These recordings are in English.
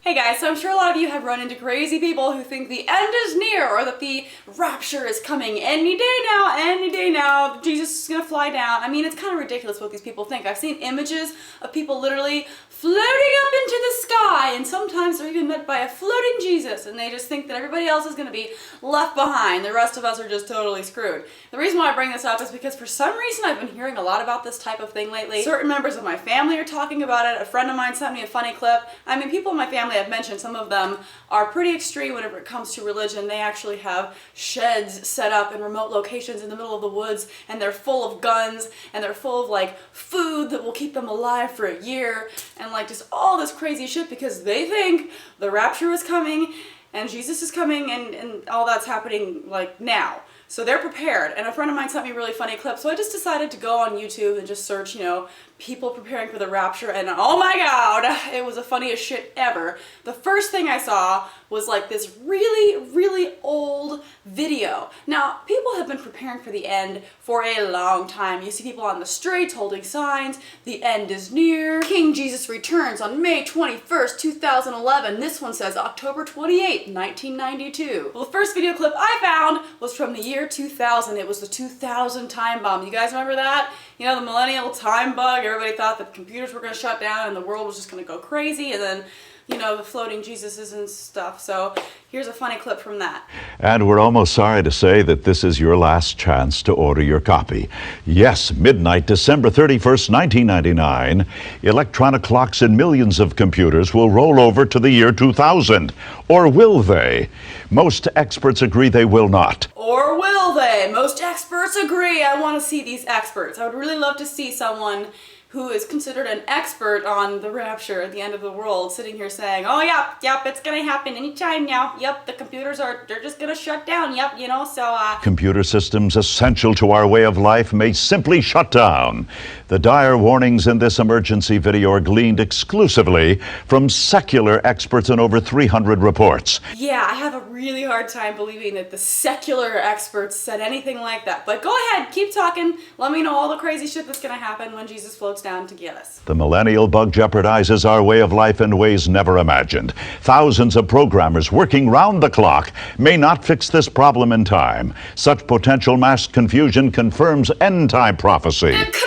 Hey guys, so I'm sure a lot of you have run into crazy people who think the end is near or that the rapture is coming any day now, Jesus is gonna fly down. I mean, it's kind of ridiculous what these people think. I've seen images of people literally floating up into the sky, and sometimes they're even met by a floating Jesus, and they just think that everybody else is gonna be left behind. The rest of us are just totally screwed. The reason why I bring this up is because for some reason I've been hearing a lot about this type of thing lately. Certain members of my family are talking about it. A friend of mine sent me a funny clip. I mean, people in my family I've mentioned, some of them are pretty extreme whenever it comes to religion. They actually have sheds set up in remote locations in the middle of the woods, and they're full of guns, and they're full of like food that will keep them alive for a year, and like just all this crazy shit because they think the rapture is coming and Jesus is coming and all that's happening like now. So they're prepared, and a friend of mine sent me a really funny clip, so I just decided to go on YouTube and just search, you know, people preparing for the rapture, and oh my god, it was the funniest shit ever. The first thing I saw was like this really old video. Now, people have been preparing for the end for a long time. You see people on the streets holding signs, the end is near, King Jesus returns on May 21st, 2011. This one says October 28th, 1992. Well, the first video clip I found was from the year 2000. It was the 2000 time bomb. You guys remember that? You know, the millennial time bug. Everybody thought that computers were going to shut down and the world was just going to go crazy, and then, you know, the floating Jesuses and stuff. So here's a funny clip from that. And we're almost sorry to say that this is your last chance to order your copy. Yes, midnight, December 31st, 1999, electronic clocks in millions of computers will roll over to the year 2000. Or will they? Most experts agree they will not. Or will they? Most experts agree. I want to see these experts. I would really love to see someone who is considered an expert on the rapture at the end of the world sitting here saying, oh yep, it's gonna happen anytime now. Yep, the computers they're just gonna shut down. Yep, you know, so Computer systems essential to our way of life may simply shut down. The dire warnings in this emergency video are gleaned exclusively from secular experts in over 300 reports. Yeah, I have a really hard time believing that the secular experts said anything like that. But go ahead, keep talking. Let me know all the crazy shit that's gonna happen when Jesus floats down to get us. The millennial bug jeopardizes our way of life in ways never imagined. Thousands of programmers working round the clock may not fix this problem in time. Such potential mass confusion confirms end-time prophecy. It confirms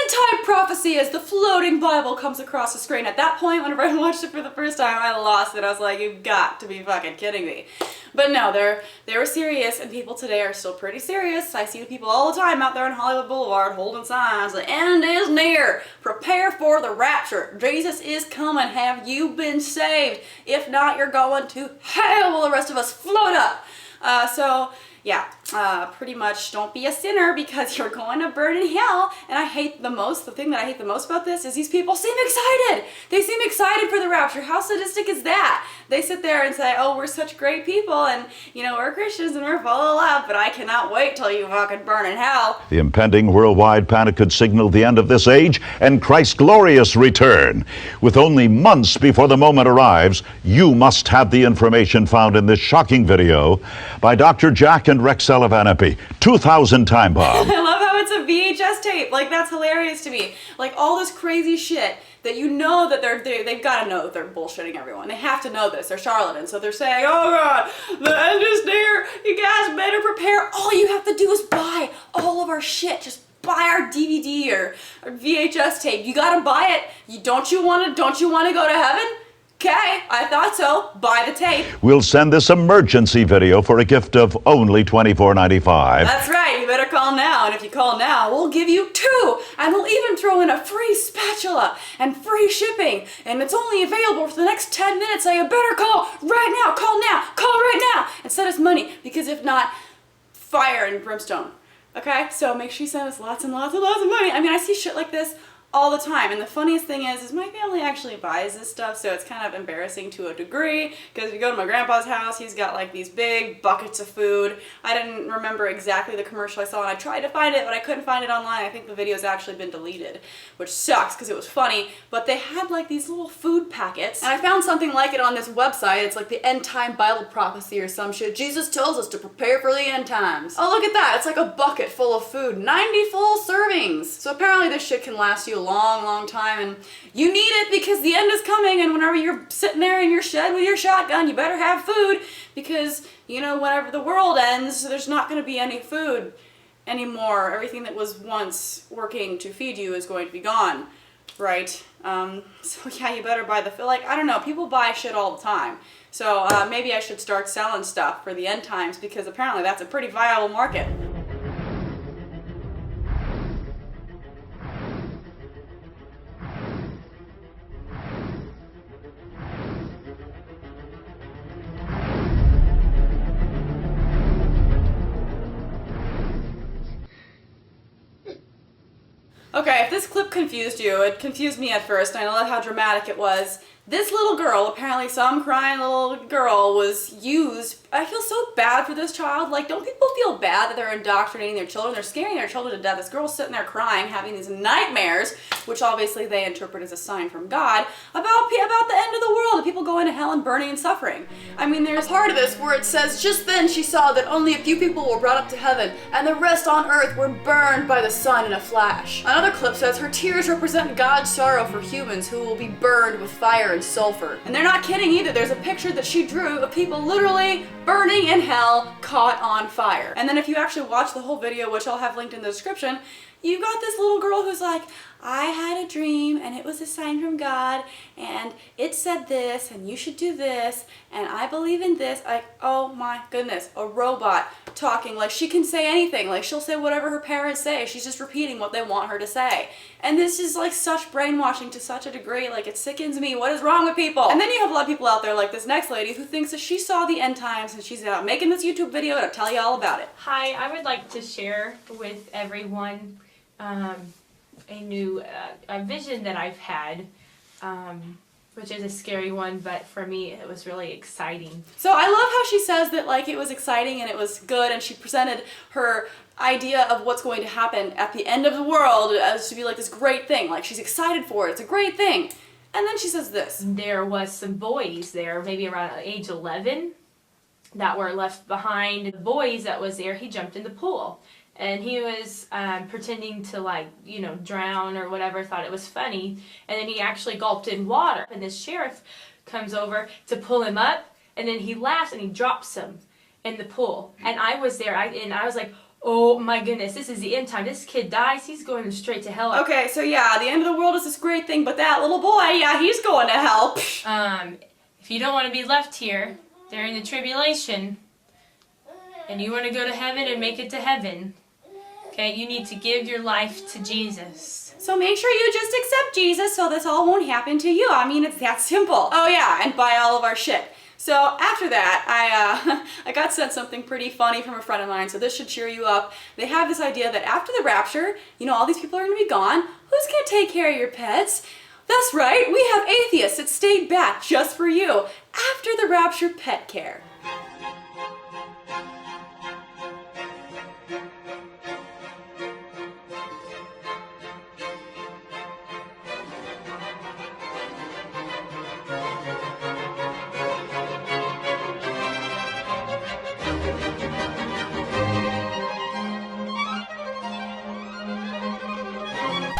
end-time prophecy as the floating Bible comes across the screen. At that point, whenever I watched it for the first time, I lost it. I was like, you've got to be fucking kidding me. But no, they were serious, and people today are still pretty serious. I see the people all the time out there on Hollywood Boulevard holding signs. The end is near. Prepare for the rapture. Jesus is coming. Have you been saved? If not, you're going to hell while the rest of us float up. Pretty much don't be a sinner because you're going to burn in hell. And the thing that I hate the most about this is these people seem excited. They seem excited for the rapture. How sadistic is that? They sit there and say, oh, we're such great people, and, you know, we're Christians and we're full of love, but I cannot wait till you fucking burn in hell. The impending worldwide panic could signal the end of this age and Christ's glorious return. With only months before the moment arrives, you must have the information found in this shocking video by Dr. Jack and Rex Sullivan, 2000 time bomb. I love how it's a VHS tape. Like, that's hilarious to me. Like, all this crazy shit that you know that they've got to know that they're bullshitting everyone. They have to know this. They're charlatans. So they're saying, oh god, the end is near. You guys better prepare. All you have to do is buy all of our shit. Just buy our DVD or VHS tape. You gotta buy it. Don't you wanna go to heaven? Okay, I thought so. Buy the tape. We'll send this emergency video for a gift of only $24.95. That's right, you better call now, and if you call now, we'll give you 2, and we'll even throw in a free spatula and free shipping, and it's only available for the next 10 minutes, so you better call right now, call right now, and send us money, because if not, fire and brimstone. Okay, so make sure you send us lots and lots and lots of money. I mean, I see shit like this all the time, and the funniest thing is my family actually buys this stuff, so it's kind of embarrassing to a degree, because if you go to my grandpa's house, he's got like these big buckets of food. I didn't remember exactly the commercial I saw, and I tried to find it, but I couldn't find it online. I think the video's actually been deleted, which sucks because it was funny, but they had like these little food packets, and I found something like it on this website. It's like the end time Bible prophecy or some shit. Jesus tells us to prepare for the end times. Oh, look at that. It's like a bucket full of food, 90 full servings. So apparently this shit can last you a long, long time, and you need it because the end is coming, and whenever you're sitting there in your shed with your shotgun, you better have food because, you know, whenever the world ends, there's not going to be any food anymore. Everything that was once working to feed you is going to be gone, right? So yeah, you better buy the, like, I don't know, people buy shit all the time. So maybe I should start selling stuff for the end times because apparently that's a pretty viable market. Okay, if this clip confused you, it confused me at first, and I love how dramatic it was. This little girl, apparently some crying little girl, was used. I feel so bad for this child. Like, don't people feel bad that they're indoctrinating their children? They're scaring their children to death. This girl's sitting there crying, having these nightmares, which obviously they interpret as a sign from God, about the end of the world, and people going to hell and burning and suffering. I mean, there's a part of this where it says, just then she saw that only a few people were brought up to heaven, and the rest on earth were burned by the sun in a flash. Another clip says her tears represent God's sorrow for humans who will be burned with fire and sulfur. And they're not kidding either. There's a picture that she drew of people literally burning in hell, caught on fire. And then if you actually watch the whole video, which I'll have linked in the description, you got this little girl who's like, I had a dream and it was a sign from God and it said this and you should do this and I believe in this. Like, oh my goodness, a robot talking. Like, she can say anything. Like, she'll say whatever her parents say. She's just repeating what they want her to say. And this is like such brainwashing to such a degree. Like, it sickens me. What is wrong with people? And then you have a lot of people out there like this next lady who thinks that she saw the end times and she's out making this YouTube video to tell you all about it. Hi, I would like to share with everyone a new a vision that I've had, which is a scary one, but for me it was really exciting. So I love how she says that, like, it was exciting and it was good, and she presented her idea of what's going to happen at the end of the world as to be like this great thing. Like, she's excited for it. It's a great thing. And then she says this. There was some boys there, maybe around age 11, that were left behind. The boys that was there, he jumped in the pool. And he was pretending to, like, you know, drown or whatever, thought it was funny. And then he actually gulped in water. And this sheriff comes over to pull him up. And then he laughs and he drops him in the pool. And I was there, and I was like, oh my goodness, this is the end time. This kid dies, he's going straight to hell. Okay, so yeah, the end of the world is this great thing, but that little boy, yeah, he's going to hell. If you don't want to be left here during the tribulation, and you want to go to heaven and make it to heaven, okay, you need to give your life to Jesus. So make sure you just accept Jesus so this all won't happen to you. I mean, it's that simple. Oh yeah, and buy all of our shit. So after that, I got sent something pretty funny from a friend of mine, so this should cheer you up. They have this idea that after the rapture, you know, all these people are going to be gone. Who's going to take care of your pets? That's right, we have atheists that stayed back just for you. After the rapture, pet care.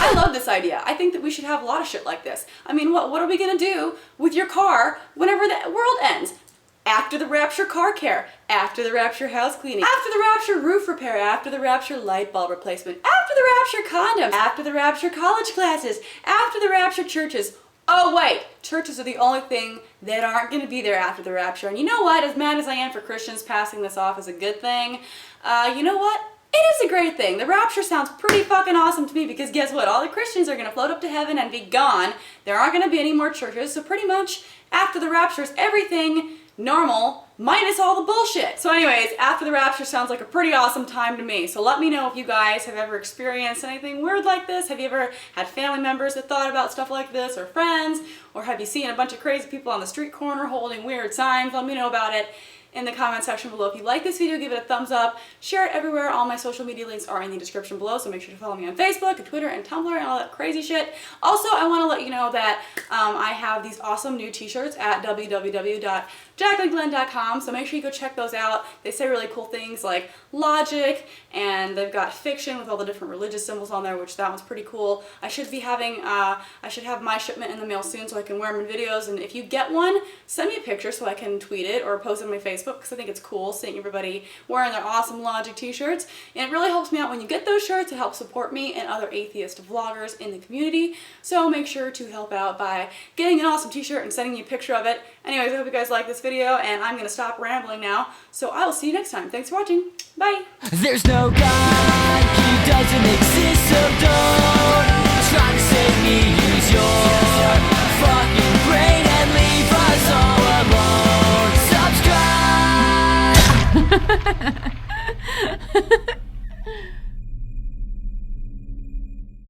I love this idea. I think that we should have a lot of shit like this. I mean, what are we gonna do with your car whenever the world ends? After the rapture, car care. After the rapture, house cleaning. After the rapture, roof repair. After the rapture, light bulb replacement. After the rapture, condoms. After the rapture, college classes. After the rapture, churches. Oh wait, churches are the only thing that aren't going to be there after the rapture. And you know what? As mad as I am for Christians passing this off as a good thing, you know what? It is a great thing. The rapture sounds pretty fucking awesome to me because guess what? All the Christians are going to float up to heaven and be gone. There aren't going to be any more churches, so pretty much after the rapture is everything normal minus all the bullshit. So anyways, after the rapture sounds like a pretty awesome time to me. So let me know if you guys have ever experienced anything weird like this. Have you ever had family members that thought about stuff like this, or friends? Or have you seen a bunch of crazy people on the street corner holding weird signs? Let me know about it in the comment section below. If you like this video, give it a thumbs up, share it everywhere. All my social media links are in the description below, so make sure to follow me on Facebook and Twitter and Tumblr and all that crazy shit. Also, I want to let you know that I have these awesome new t-shirts at www.jacquelineglenn.com, so make sure you go check those out. They say really cool things like logic, and they've got fiction with all the different religious symbols on there, which that one's pretty cool. I should have my shipment in the mail soon so I can wear them in videos, and if you get one, send me a picture so I can tweet it or post it on my Facebook, because I think it's cool seeing everybody wearing their awesome Logic t-shirts, and it really helps me out when you get those shirts. It helps support me and other atheist vloggers in the community, so make sure to help out by getting an awesome t-shirt and sending me a picture of it. Anyways, I hope you guys like this video, and I'm gonna stop rambling now, so I will see you next time. Thanks for watching. Bye! There's no God, he doesn't exist, so don't try to save me, use your